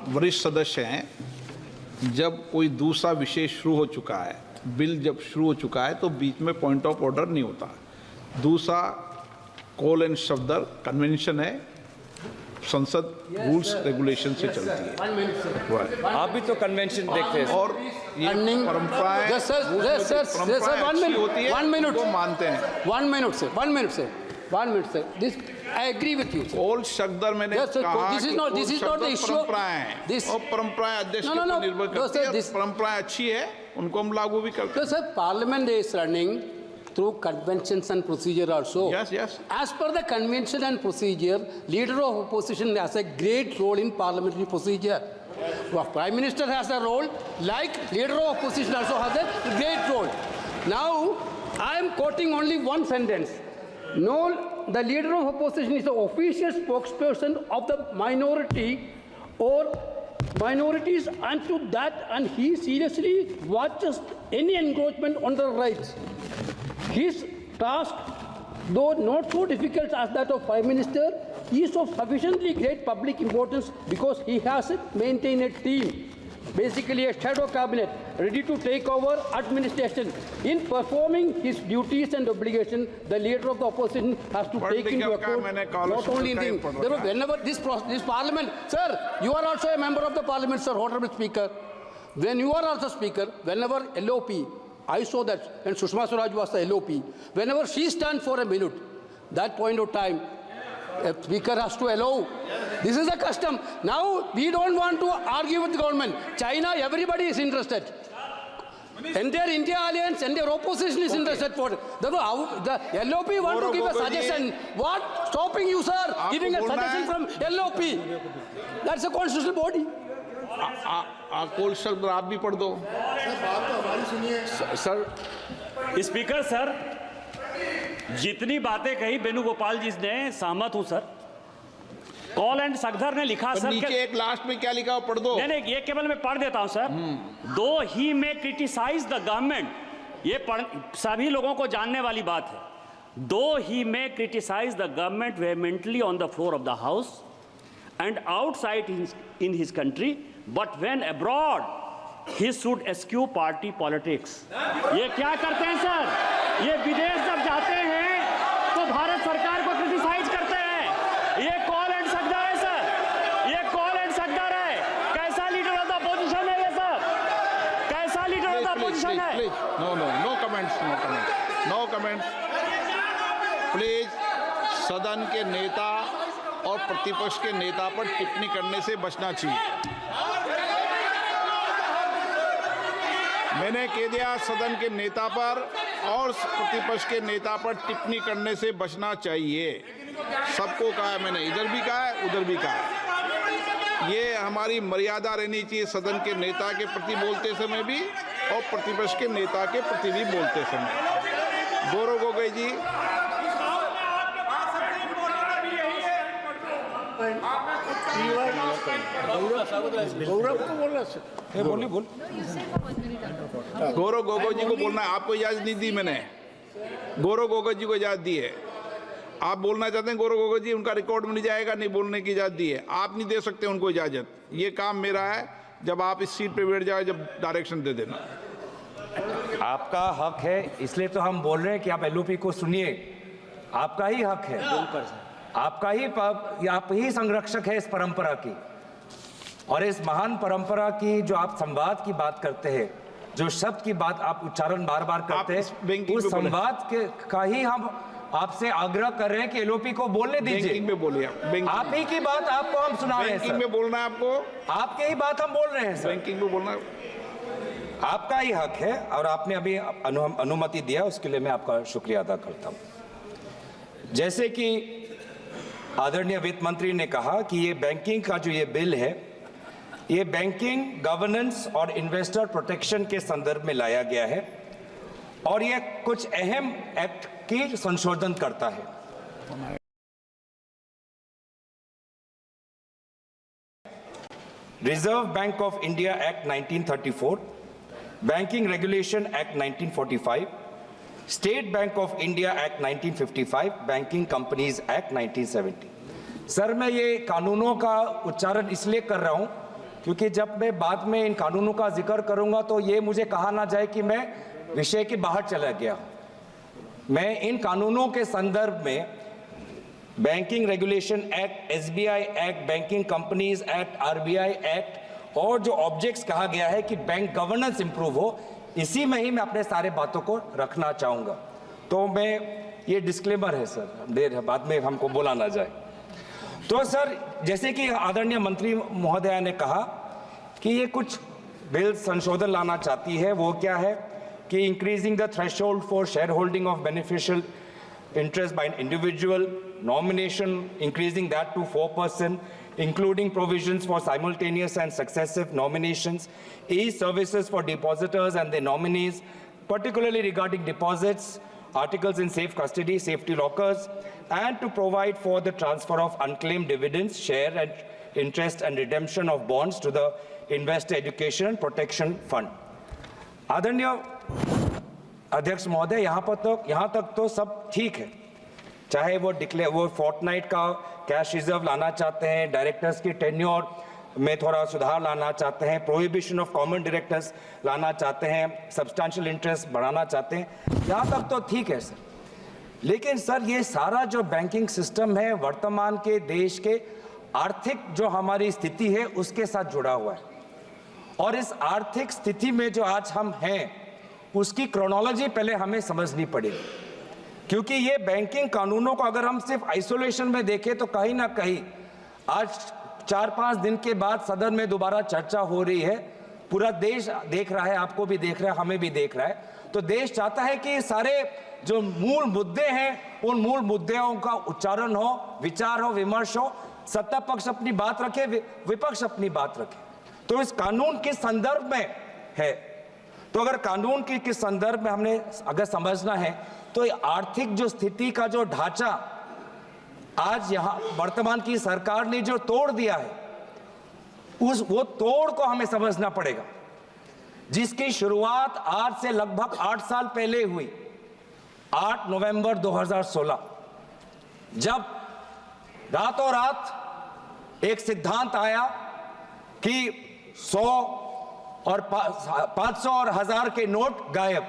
वरिष्ठ सदस्य हैं, जब कोई दूसरा विषय शुरू हो चुका है, बिल जब शुरू हो चुका है, तो बीच में पॉइंट ऑफ ऑर्डर नहीं होता। दूसरा कॉल एंड शब्दर कन्वेंशन है, संसद रूल्स रेगुलेशन से चलती है। आप भी तो कन्वेंशन देखते हैं और ये परंपराएं होती है, वो मानते हैं। 1 minute से 1 minute से this I agree with you. कॉल शब्दर मैंने कहा this is not the issue. और परंपराएं अध्यक्ष के ऊपर निर्भर करती है। परंपराएं अच्छी है, उनको हम लागू भी करते हैं। Sir, Parliament is running through conventions and procedure also. Yes. As per the convention and procedure, leader of opposition has a great role in parliamentary procedure. Prime Minister has a role, like leader of opposition also has a great role. Now, I am quoting only one sentence. No, the leader of opposition is the official spokesperson of the minority or minorities, and to that, and he seriously watches any encroachment on their rights. His task, though not so difficult as that of Prime Minister, is of sufficiently great public importance because he has maintained a team, basically a shadow cabinet, ready to take over administration. In performing his duties and obligations, the leader of the opposition has to take into account not only the whenever this parliament, sir, you are also a member of the parliament, sir, honorable speaker. When you are also speaker, whenever LOP, I saw that when Sushma Swaraj was the LOP, whenever she stands for a minute, that point of time, a speaker has to allow. This is a custom. Now, we don't want to argue with the government. China, everybody is interested. Entire India alliance, entire opposition is interested for it. The LOP want to give a suggestion. What? Stopping you, sir, giving a suggestion from LOP. That's a constitutional body. Call शब्द आप भी पढ़ दो। Sir, speaker sir, जितनी बातें कही वेणुगोपाल जी ने सहमत हूं सर। कॉल एंड सगधर ने लिखा सर, नीचे एक लास्ट में क्या लिखा पढ़ दो। नहीं, ये केवल मैं पढ़ देता हूं सर। दो ही में क्रिटिसाइज द गवर्नमेंट, ये सभी लोगों को जानने वाली बात है। दो ही में criticize the government vehemently on the floor of the house and outside in his country, but when abroad he should eschew party politics. ये क्या करते हैं सर? ये विदेश जब जाते हैं तो भारत सरकार को क्रिटिसाइज करते हैं। ये कॉल एंड सगदर है सर, ये कॉल एंड सगदर है। कैसा लीडर ऑफ द अपोजिशन है ये सर? कैसा लीडर ऑफ द अपोजिशन है? No comments please. सदन के नेता और प्रतिपक्ष के नेता पर टिप्पणी करने से बचना चाहिए। मैंने कह दिया, सदन के नेता पर और प्रतिपक्ष के नेता पर टिप्पणी करने से बचना चाहिए। सबको कहा है मैंने, इधर भी कहा है, उधर भी कहा है। ये हमारी मर्यादा रहनी चाहिए, सदन के नेता के प्रति बोलते समय भी और प्रतिपक्ष के नेता के प्रति भी बोलते समय। गौरव गोगोई जी, गौरव गोगोई जी को बोलना है। आपको इजाजत नहीं दी मैंने, गौरव गोगोई जी को इजाजत दी है। आप बोलना चाहते हैं गौरव गोगोई जी, उनका रिकॉर्ड में नहीं जाएगा, नहीं बोलने की इजाजत दी है। आप नहीं दे सकते उनको इजाजत, ये काम मेरा है। जब आप इस सीट पे बैठ जाए, जब डायरेक्शन दे देना। आपका हक है, इसलिए तो हम बोल रहे हैं कि आप LOP को सुनिए। आपका ही हक है, आपका ही, आप ही संरक्षक है इस परंपरा की। और इस महान परंपरा की जो आप संवाद की बात करते हैं, जो शब्द की बात आप उच्चारण बार बार करते हैं, उस संवाद का ही हम आपसे आग्रह कर रहे हैं कि LOP को बोलने दीजिए। में बोलिए आप ही की बात आपको हम सुना रहे हैं। बैंकिंग में बोलना है आपको, आपके ही बात हम बोल रहे हैं सर। बैंकिंग में बोलना आपका ही हक है और आपने अभी अनुमति दिया, उसके लिए मैं आपका शुक्रिया अदा करता हूं। जैसे कि आदरणीय वित्त मंत्री ने कहा कि ये बैंकिंग का जो ये बिल है, ये बैंकिंग गवर्नेंस और इन्वेस्टर प्रोटेक्शन के संदर्भ में लाया गया है और ये कुछ अहम एक्ट की संशोधन करता है। Reserve bank of India act 1934, banking regulation act 1945, state bank of India act 1955, banking companies act 1970। Sir, मैं ये कानूनों का उच्चारण इसलिए कर रहा हूं क्योंकि जब मैं बाद में इन कानूनों का जिक्र करूंगा तो ये मुझे कहा ना जाए कि मैं विषय के बाहर चला गया। मैं इन कानूनों के संदर्भ में banking regulation act, SBI act, banking companies act, RBI act और जो ऑब्जेक्ट्स कहा गया है कि बैंक गवर्नेंस इंप्रूव हो, इसी में ही मैं अपने सारे बातों को रखना चाहूंगा। तो मैं ये डिस्क्लेमर है सर, देर है बाद में हमको बोला ना जाए। तो सर जैसे कि आदरणीय मंत्री महोदया ने कहा कि ये कुछ बिल संशोधन लाना चाहती है, वो क्या है कि increasing the threshold for share holding of beneficial interest by an individual, nomination increasing that to 4%, including provisions for simultaneous and successive nominations, e-services for depositors and their nominees, particularly regarding deposits, articles in safe custody, safety lockers, and to provide for the transfer of unclaimed dividends, share and interest and redemption of bonds to the Investor Education and Protection Fund. आदरणीय अध्यक्ष महोदय, यहाँ तक तो सब ठीक है। चाहे वो फोर्टनाइट का कैश रिजर्व लाना चाहते हैं, डायरेक्टर्स की टेन्योर में थोड़ा सुधार लाना चाहते हैं, प्रोहिबिशन ऑफ कॉमन डायरेक्टर्स लाना चाहते हैं, सब्सटैंशियल इंटरेस्ट बढ़ाना चाहते हैं, यहाँ तक तो ठीक है सर। लेकिन सर ये सारा जो बैंकिंग सिस्टम है वर्तमान के देश के आर्थिक जो हमारी स्थिति है उसके साथ जुड़ा हुआ है, और इस आर्थिक स्थिति में जो आज हम हैं उसकी क्रोनोलॉजी पहले हमें समझनी पड़ेगी। क्योंकि ये बैंकिंग कानूनों को अगर हम सिर्फ आइसोलेशन में देखें तो कहीं ना कहीं आज 4-5 दिन के बाद सदन में दोबारा चर्चा हो रही है, पूरा देश देख रहा है, आपको भी देख रहा है, हमें भी देख रहा है। तो देश चाहता है कि सारे जो मूल मुद्दे हैं उन मूल मुद्दों का उच्चारण हो, विचार हो, विमर्श हो, सत्ता पक्ष अपनी बात रखे, विपक्ष अपनी बात रखे। तो इस कानून के संदर्भ में है, तो अगर कानून के संदर्भ में हमने अगर समझना है तो आर्थिक जो स्थिति का जो ढांचा आज यहाँ वर्तमान की सरकार ने जो तोड़ दिया है वो तोड़ को हमें समझना पड़ेगा, जिसकी शुरुआत आज से लगभग 8 साल पहले हुई, 8 नवंबर 2016, जब रातों रात एक सिद्धांत आया कि 100 और 500 और 1000 के नोट गायब।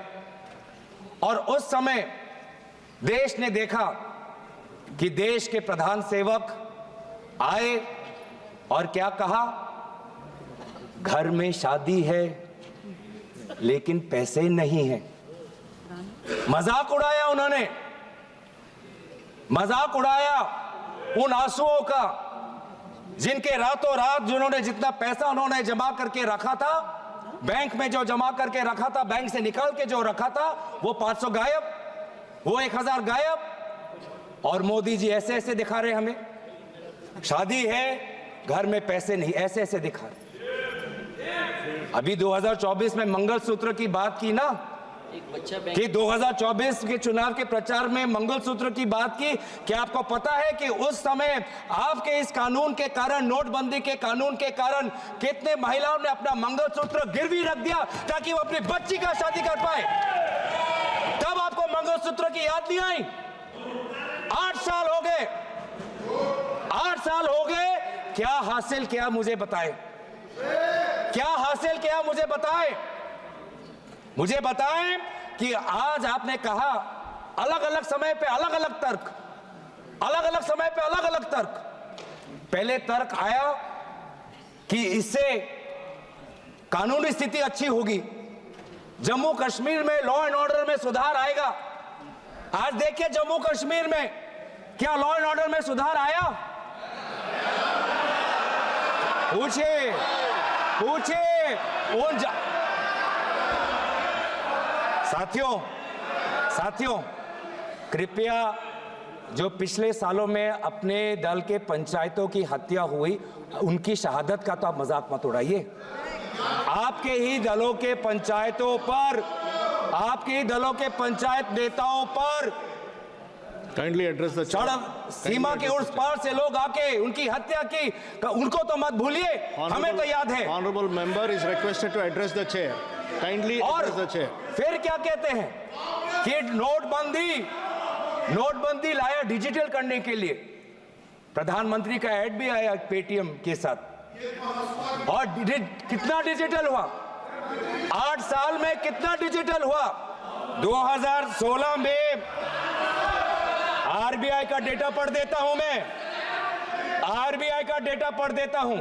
और उस समय देश ने देखा कि देश के प्रधान सेवक आए और क्या कहा, घर में शादी है लेकिन पैसे नहीं हैं। मजाक उड़ाया उन्होंने, मजाक उड़ाया उन आंसुओं का जिनके रातों रात जिन्होंने जितना पैसा उन्होंने जमा करके रखा था, बैंक में जो जमा करके रखा था, बैंक से निकाल के जो रखा था, वो 500 गायब, वो 1000 गायब। और मोदी जी ऐसे ऐसे दिखा रहे हमें, शादी है घर में पैसे नहीं, ऐसे ऐसे दिखा रहे। अभी 2024 में मंगलसूत्र की बात की ना, कि 2024 के चुनाव के प्रचार में मंगलसूत्र की बात की। क्या आपको पता है कि उस समय आपके इस कानून के कारण, नोटबंदी के कानून के कारण, कितने महिलाओं ने अपना मंगलसूत्र गिरवी रख दिया ताकि वो अपनी बच्ची का शादी कर पाए? तब आपको मंगलसूत्र की याद नहीं आई? 8 साल हो गए, 8 साल हो गए। क्या हासिल किया मुझे बताएं, क्या हासिल किया मुझे बताएं। मुझे बताएं कि आज आपने कहा अलग अलग समय पे अलग अलग तर्क, अलग अलग समय पे अलग अलग तर्क। पहले तर्क आया कि इससे कानूनी स्थिति अच्छी होगी, जम्मू कश्मीर में लॉ एंड ऑर्डर में सुधार आएगा। आज देखिए जम्मू कश्मीर में क्या लॉ एंड ऑर्डर में सुधार आया? पूछिए उन साथियों कृपया जो पिछले सालों में अपने दल के पंचायतों की हत्या हुई उनकी शहादत का तो आप मजाक मत उड़ाइए। आपके ही दलों के पंचायतों पर, आपके ही दलों के पंचायत नेताओं पर काइंडली एड्रेस द सड़क सीमा के उस पार से लोग आके उनकी हत्या की, उनको तो मत भूलिए, हमें तो याद है। Honourable member is requested to address the chair, kindly address the chair. फिर क्या कहते हैं कि नोटबंदी लाया डिजिटल करने के लिए। प्रधानमंत्री का ऐड भी आया पेटीएम के साथ और कितना डिजिटल हुआ? 8 साल में कितना डिजिटल हुआ? 2016 में आरबीआई का डेटा पढ़ देता हूं मैं, आरबीआई का डेटा पढ़ देता हूं।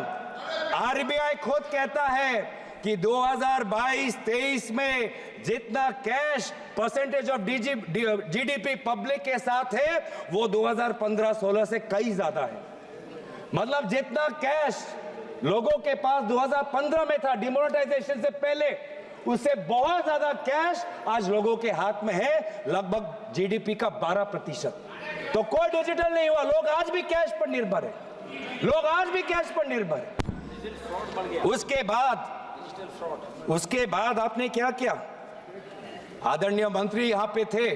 आरबीआई खुद कहता है कि 2022-23 में जितना cash percentage of GDP public के साथ है वो 2015-16 से कई ज्यादा है। मतलब जितना कैश लोगों के पास 2015 में था डिमोनेटाइजेशन से पहले, उससे बहुत ज्यादा कैश आज लोगों के हाथ में है, लगभग जीडीपी का 12%। तो कोई डिजिटल नहीं हुआ, लोग आज भी कैश पर निर्भर है, लोग आज भी कैश पर निर्भर है। उसके बाद आपने क्या किया? आदरणीय मंत्री यहां पे थे,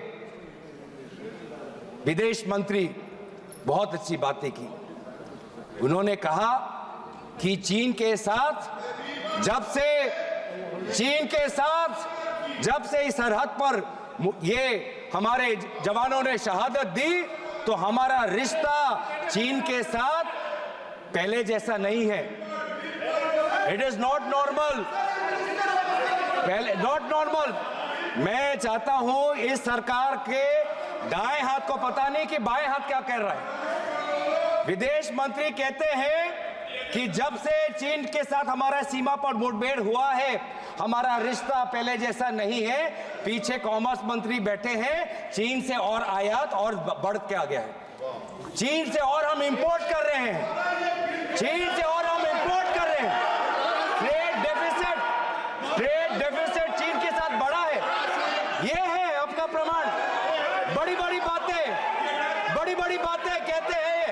विदेश मंत्री, बहुत अच्छी बातें की। उन्होंने कहा कि चीन के साथ जब से इस सरहद पर ये हमारे जवानों ने शहादत दी तो हमारा रिश्ता चीन के साथ पहले जैसा नहीं है। It is not normal, not normal. मैं चाहता हूं इस सरकार के दाएं हाथ को पता नहीं कि बाएं हाथ क्या कह रहा है। विदेश मंत्री कहते हैं कि जब से चीन के साथ हमारा सीमा पर मुठभेड़ हुआ है हमारा रिश्ता पहले जैसा नहीं है। पीछे कॉमर्स मंत्री बैठे हैं, चीन से और आयात और बढ़ के आ गया है, चीन से और हम इंपोर्ट कर रहे हैं, चीन से और हम इंपोर्ट कर रहे हैं। ट्रेड डेफिसिट चीन के साथ बढ़ा है, ये है आपका प्रमाण। बड़ी बड़ी बातें कहते हैं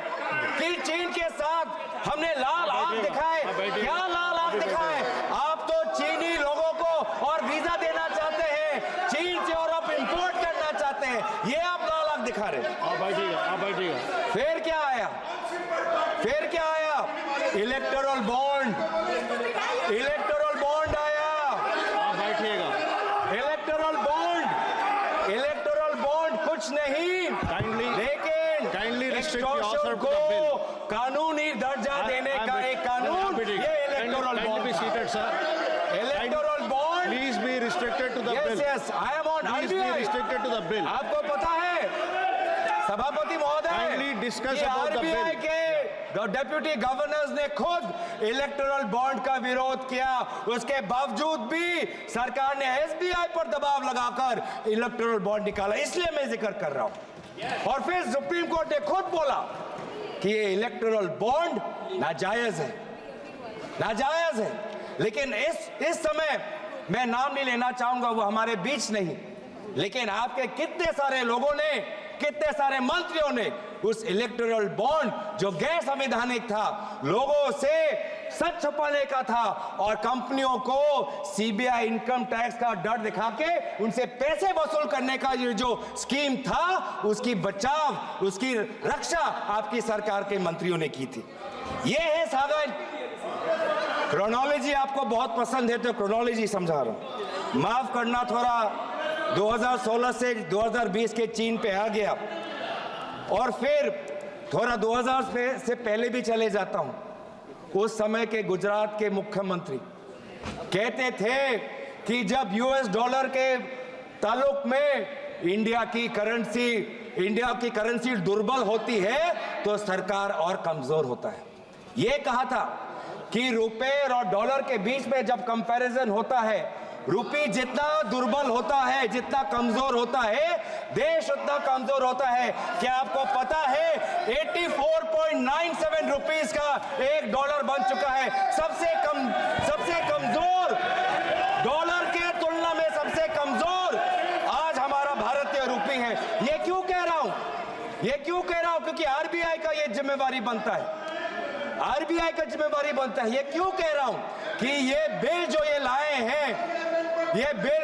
कि चीन के साथ हमने लाल आंख दिखाए। क्या लाल आंख दिखाए? आप तो चीनी लोगों को और वीजा देना चाहते हैं, चीन से और आप इंपोर्ट करना चाहते हैं, ये आप लाल आंख दिखा रहे हैं। आप बैठिएगा। फिर क्या आया? इलेक्टोरल बॉन्ड आया। आप बैठिएगा। इलेक्टोरल बॉन्ड कुछ नहीं, लेकिन एक्सटॉर्शन को कानूनी दर्जा देने का एक कानून, ये electoral bond. Electoral bond Please be restricted to the bill. Yes, I am on Please be restricted to the bill. आपको पता है सभापति महोदय, Kindly discuss about the bill. RBI के डेप्यूटी गवर्नर्स ने खुद इलेक्टोरल बॉन्ड का विरोध किया, उसके बावजूद भी सरकार ने एसबीआई पर दबाव लगाकर इलेक्टोरल बॉन्ड निकाला। इसलिए मैं जिक्र कर रहा हूं। और फिर सुप्रीम कोर्ट ने खुद बोला कि ये इलेक्टोरल बॉन्ड नाजायज है। लेकिन इस समय मैं नाम नहीं लेना चाहूंगा, वो हमारे बीच नहीं, लेकिन आपके कितने सारे लोगों ने, कितने सारे मंत्रियों ने उस इलेक्टोरल बॉन्ड जो गैर संवैधानिक था, लोगों से सच छुपाने का था और कंपनियों को सीबीआई इनकम टैक्स का डर दिखा के उनसे पैसे वसूल करने का ये जो स्कीम था, उसकी बचाव, उसकी रक्षा आपकी सरकार के मंत्रियों ने की थी। ये है साधारण क्रोनोलॉजी। आपको बहुत पसंद है तो क्रोनोलॉजी समझा रहा हूं। माफ करना, थोड़ा 2016 से 2020 के चीन पे आ गया और फिर थोड़ा 2000 से पहले भी चले जाता हूं। उस समय के गुजरात के मुख्यमंत्री कहते थे कि जब यूएस डॉलर के ताल्लुक में इंडिया की करेंसी दुर्बल होती है तो सरकार और कमजोर होता है। यह कहा था कि रुपए और डॉलर के बीच में जब कंपैरिजन होता है, रुपये जितना दुर्बल होता है, जितना कमजोर होता है, देश उतना कमजोर होता है। क्या आपको पता है 84.97 रुपीस का एक डॉलर बन चुका है। सबसे कमजोर डॉलर के तुलना में सबसे कमजोर आज हमारा भारतीय रुपये है। ये क्यों कह रहा हूं? क्योंकि आरबीआई का ये जिम्मेवारी बनता है, आरबीआई का जिम्मेवारी बनता है। ये क्यों कह रहा हूं कि ये बिल जो ये लाए हैं, ये बिल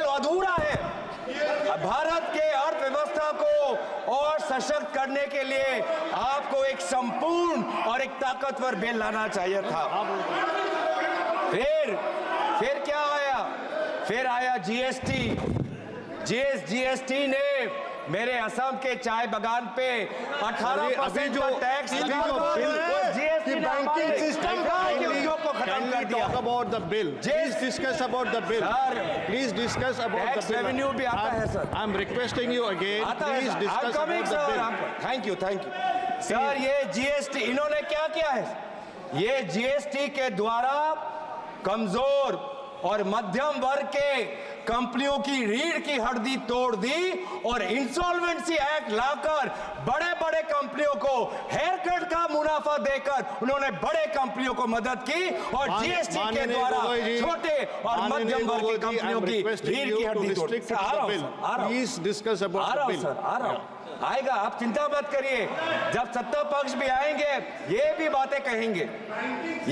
अधूरा है। भारत के अर्थव्यवस्था को और सशक्त करने के लिए आपको एक संपूर्ण और एक ताकतवर बिल लाना चाहिए था। फिर क्या आया? फिर आया जीएसटी ने मेरे असम के चाय बागान पे 18% का टैक्स जीएसटी बैंकिंग सिस्टम को खत्म कर दिया। talk about the bill. Please discuss about the bill. Sir, Please discuss about tax the bill. revenue भी आता है, sir. I'm requesting you again. Please discuss about the bill. Thank you sir. ये GST इन्होंने क्या किया है? ये GST के द्वारा कमजोर और मध्यम वर्ग के कंपनियों की रीढ़ की हड्डी तोड़ दी और इंसॉल्वेंसी एक्ट लाकर बड़े बड़े कंपनियों को हेयर कट का मुनाफा देकर उन्होंने बड़े कंपनियों को मदद की और जीएसटी के द्वारा छोटे और मध्यम वर्ग की कंपनियों की रीढ़ की हड्डी तोड़ दी। Please discuss about the bill. आ रहा हूं। आएगा, आप चिंता मत करिए। जब सत्ता पक्ष भी आएंगे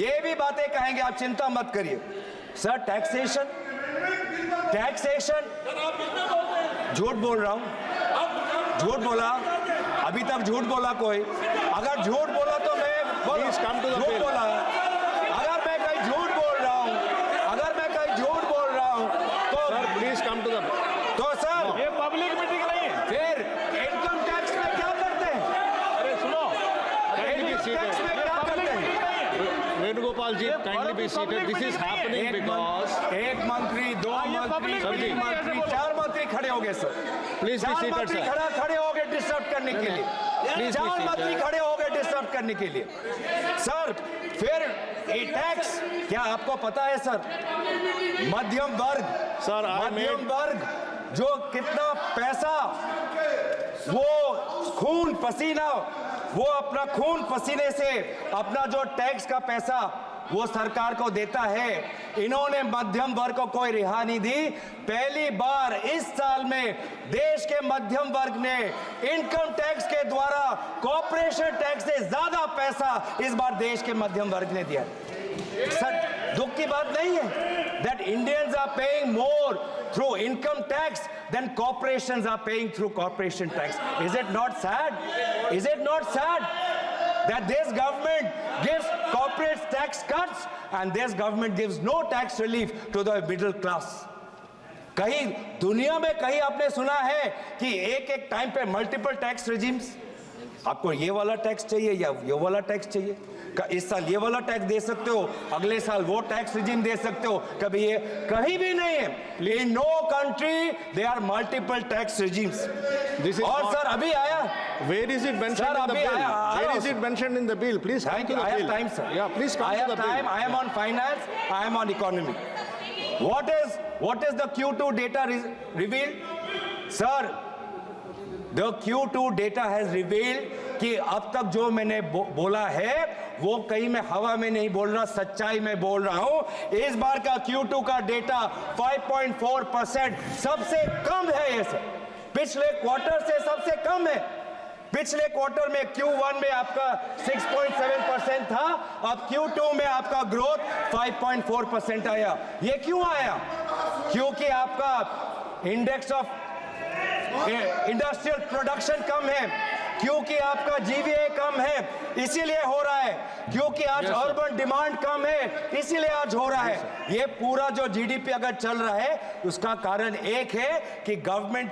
ये भी बातें कहेंगे, आप चिंता मत करिए। सर टैक्सेशन झूठ बोल रहा हूं, झूठ बोला, अभी तक झूठ बोला कोई? अगर झूठ बोला तो मैं Please come to the झूठ bill. बोला। अगर मैं कहीं झूठ बोल रहा हूं तो Sir, please come to the bill. तो सर ये पब्लिक मीटिंग नहीं है। फिर इनकम टैक्स में क्या करते हैं? अरे सुनो, इनकम टैक्स में क्या करते हैं? Venugopal ji, kindly be seated. This is happening because एक मंत्री, दो मंत्री, तीन मंत्री, चार मंत्री खड़े हो गए सर। Please be चार seated, मंत्री sir. खड़े हो गए डिस्टर्ब करने के लिए। Please be चार seated. मंत्री खड़े हो गए डिस्टर्ब करने के लिए। सर फिर ये टैक्स क्या आपको पता है सर? मध्यम वर्ग, Sir, I मध्यम made- वर्ग जो कितना पैसा वो खून पसीना, वो अपना खून पसीने से अपना जो टैक्स का पैसा वो सरकार को देता है, इन्होंने मध्यम वर्ग को कोई रिहा नहीं दी। पहली बार इस साल में देश के मध्यम वर्ग ने इनकम टैक्स के द्वारा कॉर्पोरेशन टैक्स से ज्यादा पैसा इस बार देश के मध्यम वर्ग ने दिया। सर दुख की बात नहीं है that Indians are paying more through income tax than corporations are paying through corporation tax. Is it not sad? Is it not sad that this government gives corporate tax cuts and this government gives no tax relief to the middle class? कहीं दुनिया में कहीं आपने सुना है कि एक एक टाइम पे मल्टीपल टैक्स रिजीम्स? आपको ये वाला टैक्स चाहिए या ये वाला टैक्स चाहिए? इस साल ये वाला टैक्स दे सकते हो, अगले साल वो टैक्स रिजीम दे सकते हो, कभी ये कहीं भी नहीं है। In no country there are multiple tax regimes. और सर अभी आया, where is it mentioned Sir, in the abhi bill? aaya- Where aaya- is it mentioned in the bill? Please come Thank to you. the I have bill. time, sir. Yeah, please come I to have the bill. time. I am on finance. I am on economy. What is the Q2 data revealed? Sir, the Q2 data has revealed कि अब तक जो मैंने बोला है वो कहीं मैं हवा में नहीं बोल रहा, सच्चाई में बोल रहा हूं। इस बार का Q2 का डेटा 5.4% सबसे कम है। ये सर पिछले क्वार्टर से सबसे कम है। पिछले क्वार्टर में Q1 में आपका 6.7% था, अब Q2 में आपका ग्रोथ 5.4% आया। ये क्यों आया? क्योंकि आपका इंडेक्स ऑफ इंडस्ट्रियल प्रोडक्शन कम है, क्योंकि आपका जीवीए कम है, इसीलिए हो रहा है। क्योंकि आज अर्बन डिमांड कम है, इसीलिए आज हो रहा है। ये पूरा जो जीडीपी अगर चल रहा है उसका कारण एक है कि गवर्नमेंट